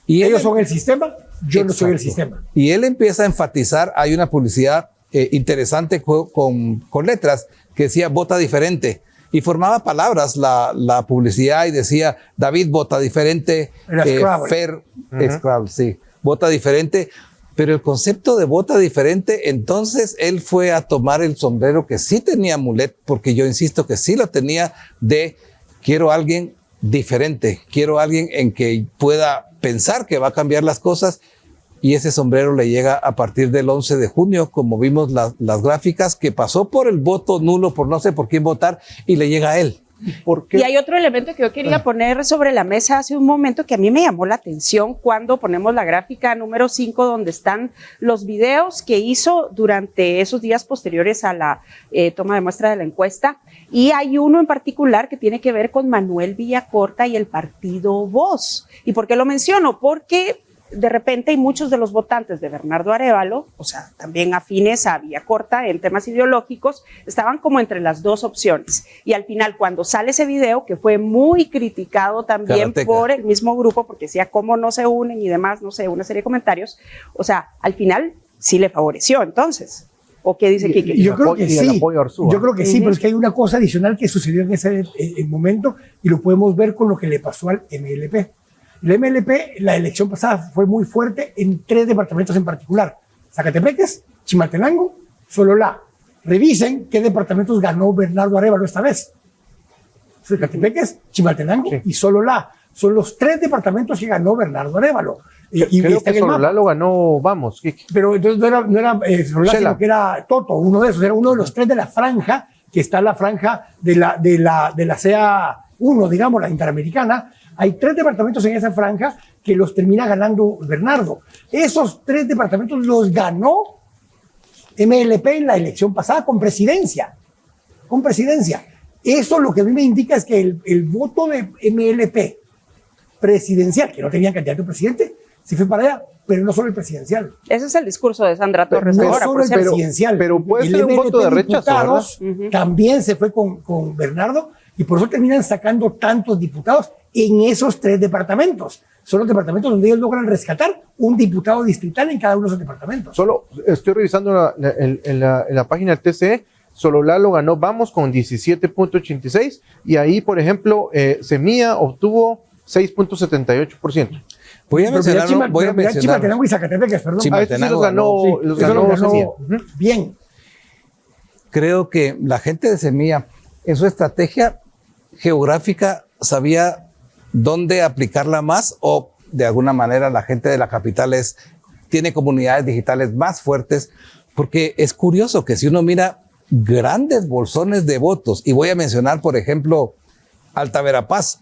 Y ellos son el sistema, yo no soy el sistema. Y él empieza a enfatizar, hay una publicidad interesante con letras que decía vota diferente. Y formaba palabras la publicidad y decía: David vota diferente, Fer, Scrabble, sí, vota diferente. Pero el concepto de vota diferente, entonces él fue a tomar el sombrero que sí tenía Mulet, porque yo insisto que sí lo tenía, de quiero a alguien diferente, quiero a alguien en que pueda pensar que va a cambiar las cosas, y ese sombrero le llega a partir del 11 de junio, como vimos las gráficas, que pasó por el voto nulo, por no sé por quién votar, y le llega a él. Y hay otro elemento que yo quería poner sobre la mesa hace un momento que a mí me llamó la atención cuando ponemos la gráfica número 5, donde están los videos que hizo durante esos días posteriores a la toma de muestra de la encuesta. Y hay uno en particular que tiene que ver con Manuel Villacorta y el partido Voz. ¿Y por qué lo menciono? Porque de repente hay muchos de los votantes de Bernardo Arévalo, o sea, también afines a Villacorta en temas ideológicos, estaban como entre las dos opciones. Y al final, cuando sale ese video, que fue muy criticado también por el mismo grupo, porque decía cómo no se unen y demás, no sé, una serie de comentarios, o sea, al final sí le favoreció entonces. ¿O qué dice Quique? Yo creo que sí, yo creo que sí, pero es que hay una cosa adicional que sucedió en ese momento y lo podemos ver con lo que le pasó al MLP. El MLP, la elección pasada fue muy fuerte en 3 departamentos en particular: Zacatepeques, Chimaltenango, Sololá. Revisen qué departamentos ganó Bernardo Arévalo esta vez. Zacatepeques, Chimaltenango y Sololá. Son los 3 departamentos que ganó Bernardo Arévalo. Y creo que Sololá lo ganó, vamos. Pero entonces no era Sololá, sino que era Toto, uno de esos. Era uno de los 3 de la franja, que está en la franja de la CA1, digamos, la interamericana. Hay 3 departamentos en esa franja que los termina ganando Bernardo. Esos 3 departamentos los ganó MLP en la elección pasada con presidencia. Con presidencia. Eso lo que a mí me indica es que el voto de MLP presidencial, que no tenía candidato a presidente, se fue para allá, pero no solo el presidencial. Ese es el discurso de Sandra Torres. No solo el presidencial. Pero puede ser un voto de rechazo, también se fue con Bernardo, y por eso terminan sacando tantos diputados en esos 3 departamentos. Son los departamentos donde ellos logran rescatar un diputado distrital en cada uno de esos departamentos. Solo estoy revisando en la página del TCE. Sololá lo ganó Vamos con 17.86 y ahí, por ejemplo, Semilla obtuvo 6.78%. Voy a mencionar. Chimaltenango y Zacatepeques, perdón. Chimaltenango los ganó bien. Creo que la gente de Semilla, en su estrategia geográfica, sabía dónde aplicarla más, o de alguna manera la gente de la capital tiene comunidades digitales más fuertes, porque es curioso que si uno mira grandes bolsones de votos, y voy a mencionar, por ejemplo, Alta Verapaz,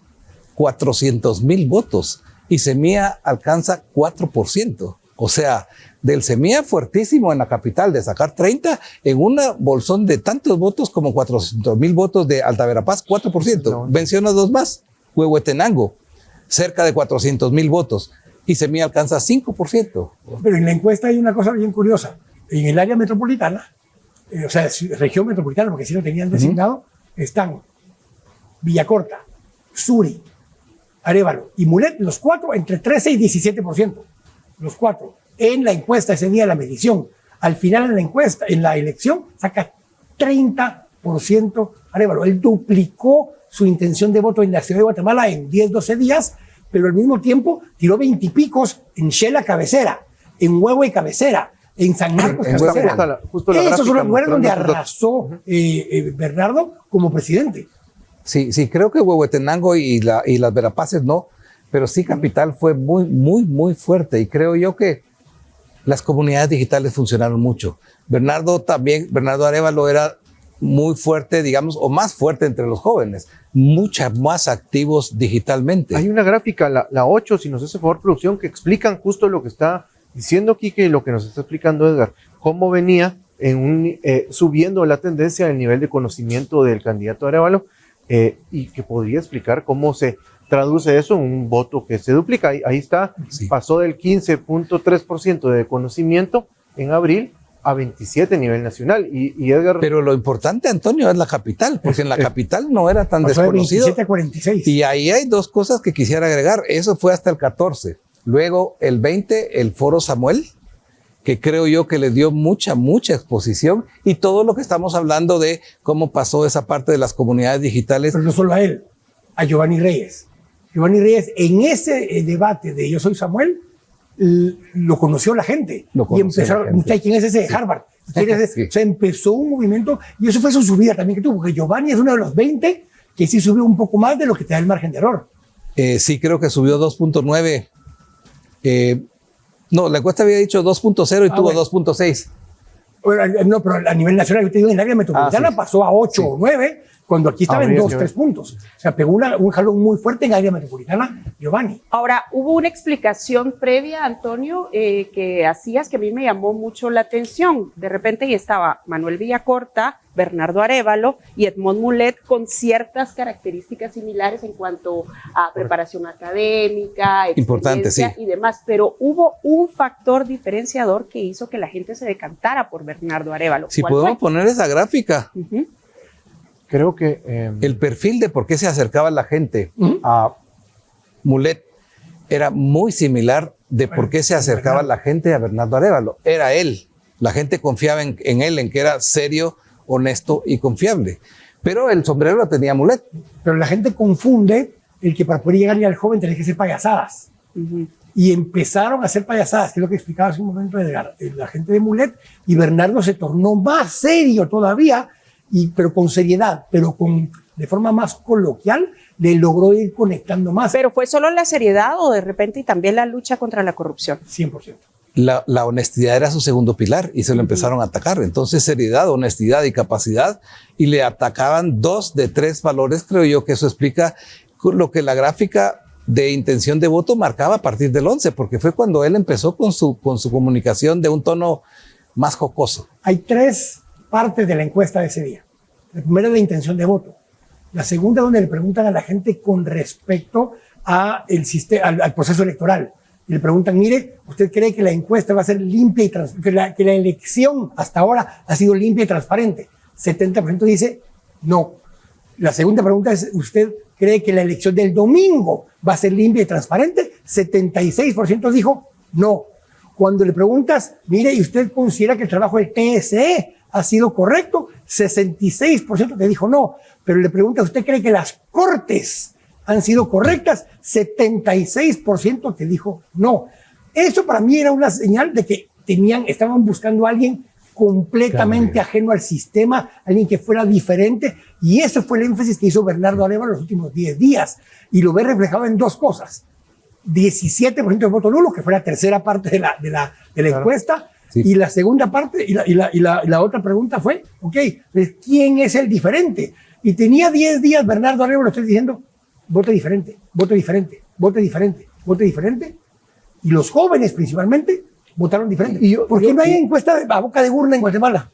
400,000 votos, y Semilla alcanza 4%. O sea, del Semilla fuertísimo en la capital de sacar 30 en una bolsón de tantos votos como 400,000 votos de Alta Verapaz, 4%. Menciono 2 más. Huehuetenango, cerca de 400,000 votos, y Semilla alcanza 5%. Pero en la encuesta hay una cosa bien curiosa. En el área metropolitana, o sea, región metropolitana, porque si lo tenían designado, están Villacorta, Zuri, Arévalo y Mulet, los 4 entre 13 y 17%. Los 4. En la encuesta ese día de la medición. Al final en la encuesta, en la elección, saca 30% Arévalo. Él duplicó su intención de voto en la ciudad de Guatemala en 10, 12 días, pero al mismo tiempo tiró 20 y picos en Xela Cabecera, en Huehue y Cabecera, en San Marcos Cabecera. Esos son los lugares donde arrasó Bernardo como presidente. Sí, creo que Huehuetenango y las Verapaces no, pero sí Capital fue muy, muy, muy fuerte, y creo yo que las comunidades digitales funcionaron mucho. Bernardo Arévalo era muy fuerte, digamos, o más fuerte entre los jóvenes, muchas más activos digitalmente. Hay una gráfica, la 8, si nos hace favor producción, que explican justo lo que está diciendo Quique y lo que nos está explicando Edgar, cómo venía subiendo la tendencia del nivel de conocimiento del candidato Arévalo, y que podría explicar cómo se traduce eso en un voto que se duplica. Ahí está, sí. Pasó del 15.3% de conocimiento en abril a 27 a nivel nacional. Y Edgar... Pero lo importante, Antonio, es la capital, porque en la capital no era tan desconocido. De 27 a 46. Y ahí hay dos cosas que quisiera agregar. Eso fue hasta el 14. Luego, el 20, el Foro Samuel, que creo yo que le dio mucha exposición, y todo lo que estamos hablando de cómo pasó esa parte de las comunidades digitales. Pero no solo a él, a Giovanni Reyes. Giovanni Reyes, en ese debate de Yo Soy Samuel, lo conoció la gente. Y empezaron, ¿quién es ese de Harvard? ¿Quién es ese? Sí. O sea, empezó un movimiento, y eso fue su subida también que tuvo, porque Giovanni es uno de los 20 que sí subió un poco más de lo que te da el margen de error. Sí, creo que subió 2.9. No, la encuesta había dicho 2.0 y tuvo bueno. 2.6. Bueno, no, pero a nivel nacional, yo te digo, en el área metropolitana sí. Pasó a 8 o 9, cuando aquí estaba en 2-3 puntos. O sea, pegó un jalón muy fuerte en el área metropolitana, Giovanni. Ahora, hubo una explicación previa, Antonio, que hacías que a mí me llamó mucho la atención. De repente ahí estaba Manuel Villacorta, Bernardo Arévalo y Edmond Mulet con ciertas características similares en cuanto a preparación académica, importante, sí. Y demás, pero hubo un factor diferenciador que hizo que la gente se decantara por Bernardo Arévalo. Si podemos poner esa gráfica. Creo que... el perfil de por qué se acercaba la gente a Mulet era muy similar de por qué se acercaba la gente a Bernardo Arévalo. Era él. La gente confiaba en él, en que era serio, honesto y confiable. Pero el sombrero lo tenía Mulet. Pero la gente confunde el que para poder llegar al joven tenés que hacer payasadas. Y empezaron a hacer payasadas, que es lo que explicaba hace un momento la gente de Mulet, y Bernardo se tornó más serio todavía, pero con seriedad, pero de forma más coloquial, le logró ir conectando más. ¿Pero fue solo la seriedad o de repente y también la lucha contra la corrupción? 100%. La honestidad era su segundo pilar y se lo empezaron a atacar. Entonces, seriedad, honestidad y capacidad, y le atacaban 2 de 3 valores. Creo yo que eso explica lo que la gráfica de intención de voto marcaba a partir del 11, porque fue cuando él empezó con su comunicación de un tono más jocoso. Hay 3 partes de la encuesta de ese día. La primera es la intención de voto. La segunda, donde le preguntan a la gente con respecto al proceso electoral. Y le preguntan, mire, ¿usted cree que la encuesta va a ser limpia y transparente? Que la elección hasta ahora ha sido limpia y transparente. 70% dice no. La segunda pregunta es, ¿usted cree que la elección del domingo va a ser limpia y transparente? 76% dijo no. Cuando le preguntas, mire, ¿y usted considera que el trabajo del TSE ha sido correcto? 66% te dijo no. Pero le preguntas, ¿usted cree que las cortes han sido correctas? 76% te dijo no. Eso para mí era una señal de que estaban buscando a alguien completamente ajeno al sistema, alguien que fuera diferente, y eso fue el énfasis que hizo Bernardo Arévalo los últimos 10 días, y lo ve reflejado en 2 cosas. 17% de voto nulo, que fue la tercera parte de la encuesta, sí. Y la segunda parte, y la otra pregunta fue, ok, pues, ¿quién es el diferente? Y tenía 10 días Bernardo Arévalo, estoy diciendo, vote diferente, vote diferente, vote diferente, vote diferente, y los jóvenes principalmente votaron diferente. ¿Por qué no hay encuesta a boca de urna en Guatemala?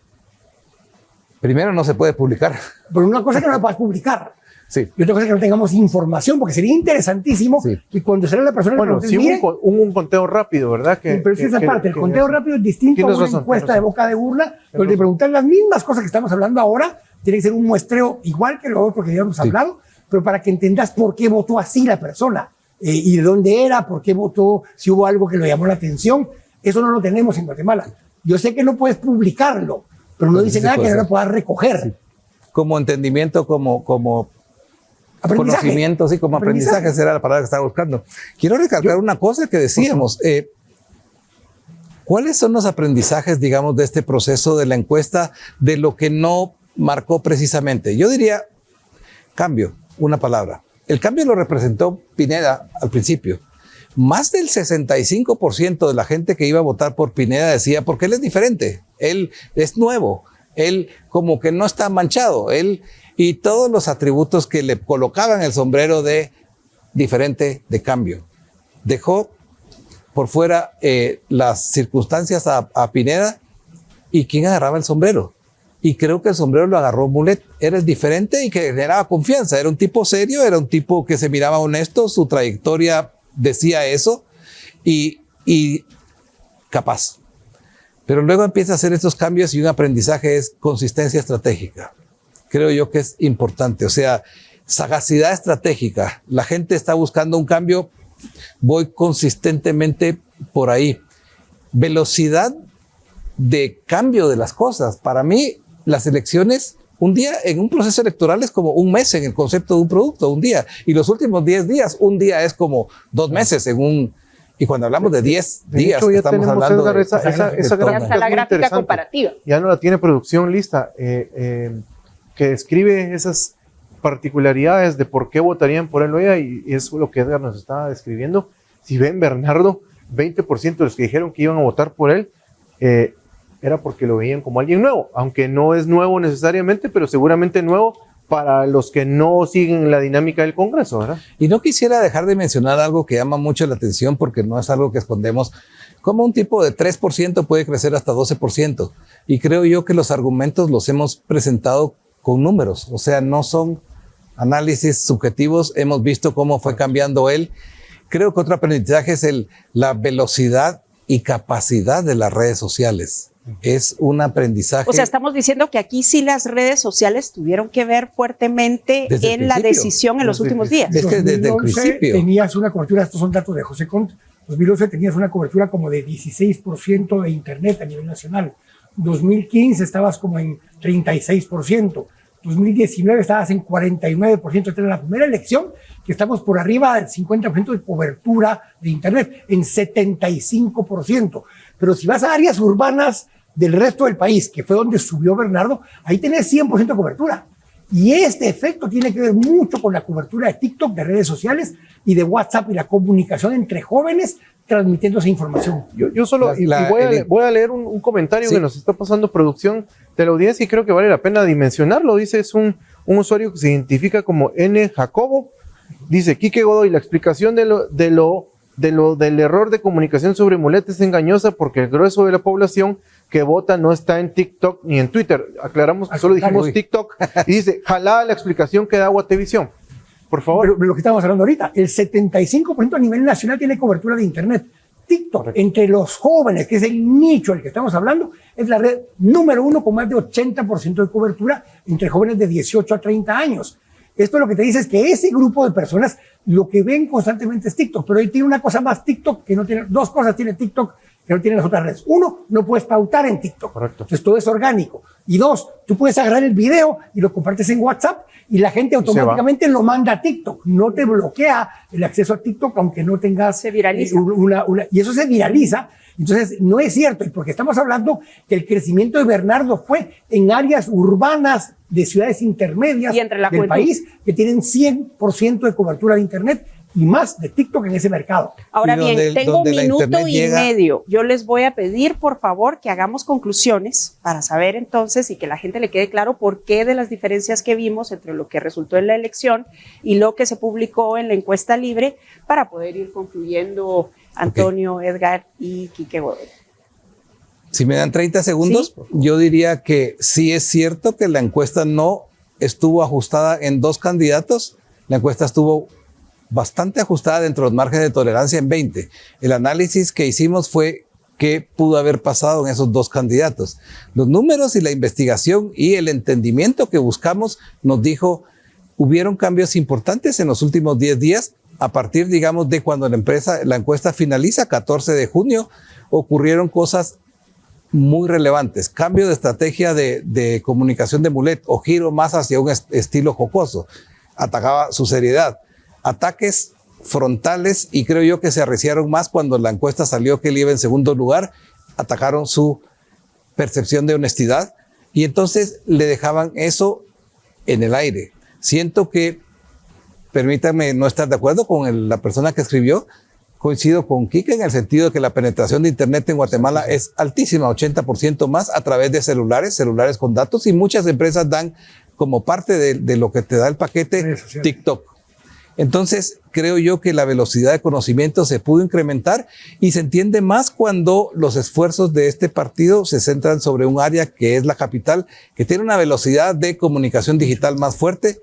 Primero, no se puede publicar. Pero una cosa es que no la puedas publicar. Sí. Y otra cosa es que no tengamos información, porque sería interesantísimo que cuando saliera la persona... Bueno, sí, un conteo rápido, ¿verdad? Pero es esa parte, el conteo rápido es distinto a una encuesta de boca de urna, donde te preguntan las mismas cosas que estamos hablando ahora, tiene que ser un muestreo igual que lo otro que ya hemos hablado, pero para que entendas por qué votó así la persona, y de dónde era, por qué votó, si hubo algo que le llamó la atención. Eso no lo tenemos en Guatemala. Yo sé que no puedes publicarlo, pero no dice nada que no lo puedas recoger. Sí. Como entendimiento, como conocimiento, sí, como aprendizaje, esa era la palabra que estaba buscando. Quiero recalcar una cosa que decíamos. ¿Cuáles son los aprendizajes, digamos, de este proceso de la encuesta, de lo que no marcó precisamente? Yo diría cambio, una palabra. El cambio lo representó Pineda al principio. Más del 65% de la gente que iba a votar por Pineda decía, porque él es diferente, él es nuevo, Él como que no está manchado. Él y todos los atributos que le colocaban el sombrero de diferente, de cambio. Dejó por fuera las circunstancias a Pineda, y ¿quién agarraba el sombrero? Y creo que el sombrero lo agarró Mulet. Era el diferente y que generaba confianza. Era un tipo serio, era un tipo que se miraba honesto, su trayectoria decía eso y capaz. Pero luego empieza a hacer estos cambios y un aprendizaje es consistencia estratégica. Creo yo que es importante, o sea, sagacidad estratégica. La gente está buscando un cambio, voy consistentemente por ahí. Velocidad de cambio de las cosas. Para mí, las elecciones, un día en un proceso electoral es como un mes en el concepto de un producto, un día. Y los últimos 10 días, un día es como 2 meses en un... Y cuando hablamos de 10 días, hecho, ya estamos hablando Edgar, de... esa gráfica ya está la gráfica comparativa. Ya no la tiene producción lista, que describe esas particularidades de por qué votarían por él o ella, y es lo que Edgar nos estaba describiendo. Si ven, Bernardo, 20% de los que dijeron que iban a votar por él, era porque lo veían como alguien nuevo, aunque no es nuevo necesariamente, pero seguramente nuevo para los que no siguen la dinámica del Congreso, ¿verdad? Y no quisiera dejar de mencionar algo que llama mucho la atención porque no es algo que escondemos, como un tipo de 3% puede crecer hasta 12%. Y creo yo que los argumentos los hemos presentado con números, o sea, no son análisis subjetivos, hemos visto cómo fue cambiando él. Creo que otro aprendizaje es la velocidad y capacidad de las redes sociales. Es un aprendizaje. O sea, estamos diciendo que aquí sí las redes sociales tuvieron que ver fuertemente en la decisión en los últimos días. Es que desde el principio tenías una cobertura, estos son datos de José Cont, 2011 tenías una cobertura como de 16% de internet a nivel nacional. 2015 estabas como en 36%. 2019 estabas en 49%. Esta era la primera elección que estamos por arriba del 50% de cobertura de internet, en 75%. Pero si vas a áreas urbanas del resto del país, que fue donde subió Bernardo, ahí tenés 100% de cobertura. Y este efecto tiene que ver mucho con la cobertura de TikTok, de redes sociales y de WhatsApp y la comunicación entre jóvenes transmitiendo esa información. Yo solo voy a leer un comentario que nos está pasando producción de la audiencia y creo que vale la pena dimensionarlo. Dice, es un usuario que se identifica como N. Jacobo. Dice, Quique Godoy, la explicación del error de comunicación sobre Mulet es engañosa porque el grueso de la población que vota no está en TikTok ni en Twitter. Aclaramos que solo dijimos TikTok. Y dice, jalá la explicación que da Guatevisión. Por favor. Pero lo que estamos hablando ahorita, el 75% a nivel nacional tiene cobertura de internet. TikTok, correcto, entre los jóvenes, que es el nicho del que estamos hablando, es la red número 1 con más de 80% de cobertura entre jóvenes de 18 a 30 años. Esto lo que te dice es que ese grupo de personas lo que ven constantemente es TikTok, pero ahí tiene una cosa más TikTok que no tiene, 2 cosas tiene TikTok que no tienen las otras redes. 1, no puedes pautar en TikTok. Correcto. Entonces todo es orgánico. Y 2, tú puedes agarrar el video y lo compartes en WhatsApp y la gente automáticamente lo manda a TikTok. No te bloquea el acceso a TikTok aunque no tengas... Se viraliza. Y eso se viraliza. Entonces no es cierto. Y porque estamos hablando que el crecimiento de Bernardo fue en áreas urbanas de ciudades intermedias y entre la del país que tienen 100% de cobertura de internet y más de TikTok en ese mercado. Ahora bien, tengo un minuto y medio. Yo les voy a pedir, por favor, que hagamos conclusiones para saber entonces y que la gente le quede claro por qué de las diferencias que vimos entre lo que resultó en la elección y lo que se publicó en la encuesta libre para poder ir concluyendo Antonio, Edgar y Quique Godoy. Si me dan 30 segundos, ¿sí? Yo diría que sí es cierto que la encuesta no estuvo ajustada en 2 candidatos. La encuesta estuvo bastante ajustada dentro de los márgenes de tolerancia en 20. El análisis que hicimos fue qué pudo haber pasado en esos 2 candidatos. Los números y la investigación y el entendimiento que buscamos nos dijo, hubieron cambios importantes en los últimos 10 días, a partir, digamos, de cuando la encuesta finaliza, 14 de junio, ocurrieron cosas muy relevantes. Cambio de estrategia de comunicación de Mulet o giro más hacia un estilo jocoso. Atacaba su seriedad. Ataques frontales y creo yo que se arreciaron más cuando la encuesta salió que él iba en segundo lugar. Atacaron su percepción de honestidad y entonces le dejaban eso en el aire. Siento que, permítanme no estar de acuerdo con la persona que escribió, coincido con Quique en el sentido de que la penetración de Internet en Guatemala es altísima, 80% más a través de celulares con datos, y muchas empresas dan como parte de lo que te da el paquete TikTok. Entonces, creo yo que la velocidad de conocimiento se pudo incrementar y se entiende más cuando los esfuerzos de este partido se centran sobre un área que es la capital, que tiene una velocidad de comunicación digital más fuerte,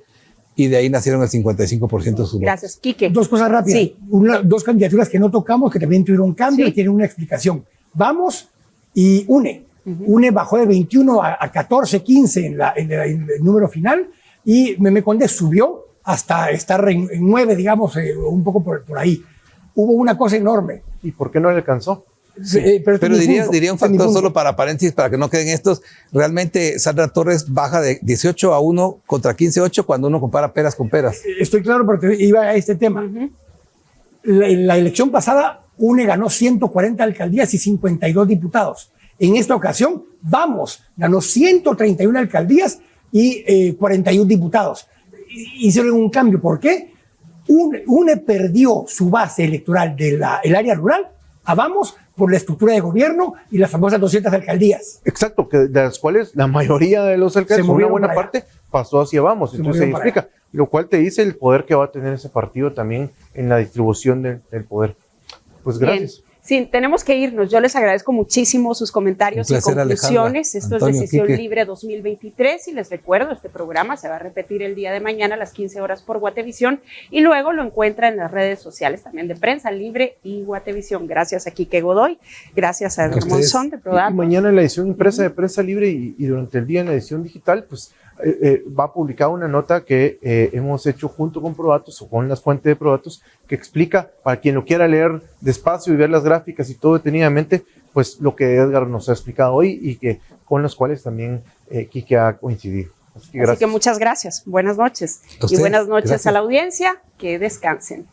y de ahí nacieron el 55% de sus votos. Gracias, Quique. Dos cosas rápidas. Sí. Dos candidaturas que no tocamos, que también tuvieron cambio y tienen una explicación. Vamos y UNE. UNE bajó de 21 a 14, 15 en el número final, y Meme Conde subió hasta estar en 9, digamos, un poco por ahí. Hubo una cosa enorme. ¿Y por qué no le alcanzó? Pero diría un factor solo para paréntesis, para que no queden estos. Realmente Sandra Torres baja de 18-1 contra 15-8 cuando uno compara peras con peras. Estoy claro, pero iba a este tema. La elección pasada, UNE ganó 140 alcaldías y 52 diputados. En esta ocasión, Vamos ganó 131 alcaldías y 41 diputados. Hicieron un cambio. ¿Por qué? UNE perdió su base electoral del área rural a Vamos por la estructura de gobierno y las famosas 200 alcaldías. Exacto, que de las cuales la mayoría de los alcaldes, una buena parte, pasó hacia Vamos. Entonces se explica, lo cual te dice el poder que va a tener ese partido también en la distribución del poder. Pues gracias. Bien. Sí, tenemos que irnos. Yo les agradezco muchísimo sus comentarios y conclusiones. Esto es Decisión Libre 2023 y les recuerdo, este programa se va a repetir el día de mañana a las 15 horas por Guatevisión y luego lo encuentra en las redes sociales también de Prensa Libre y Guatevisión. Gracias a Quique Godoy, gracias a Edgar Monzón de Prodatos. Y mañana en la edición impresa de Prensa Libre y durante el día en la edición digital, pues va a publicar una nota que hemos hecho junto con Prodatos o con las fuentes de Prodatos que explica, para quien lo quiera leer despacio y ver las gráficas y todo detenidamente, pues lo que Edgar nos ha explicado hoy y que con los cuales también Quique ha coincidido. Así que muchas gracias. Buenas noches. Y buenas noches a la audiencia. Que descansen.